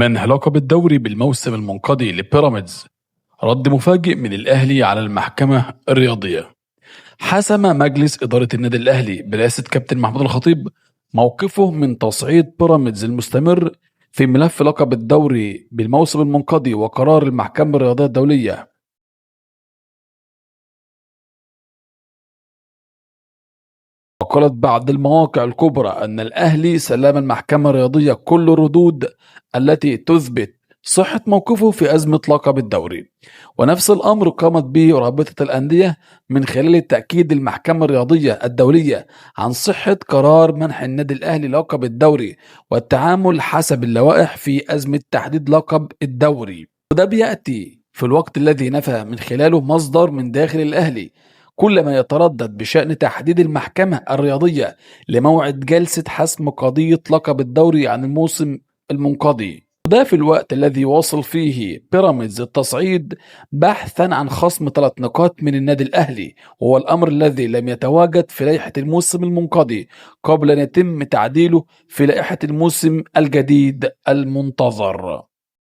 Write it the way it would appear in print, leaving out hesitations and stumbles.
منح لقب الدوري بالموسم المنقضي لبيراميدز. رد مفاجئ من الأهلي على المحكمة الرياضية. حسم مجلس إدارة النادي الأهلي برئاسة كابتن محمود الخطيب موقفه من تصعيد بيراميدز المستمر في ملف لقب الدوري بالموسم المنقضي وقرار المحكمة الرياضية الدولية. وقالت بعض المواقع الكبرى أن الأهلي سلم المحكمة الرياضية كل الردود التي تثبت صحة موقفه في أزمة لقب الدوري، ونفس الأمر قامت به رابطة الأندية من خلال تأكيد المحكمة الرياضية الدولية عن صحة قرار منح النادي الأهلي لقب الدوري والتعامل حسب اللوائح في أزمة تحديد لقب الدوري. وده بيأتي في الوقت الذي نفى من خلاله مصدر من داخل الأهلي كل ما يتردد بشأن تحديد المحكمة الرياضية لموعد جلسة حسم قضية لقب الدوري عن الموسم المنقضي، وده في الوقت الذي واصل فيه بيراميدز التصعيد بحثا عن خصم 3 نقاط من النادي الأهلي، وهو الأمر الذي لم يتواجد في لائحة الموسم المنقضي قبل أن يتم تعديله في لائحة الموسم الجديد المنتظر.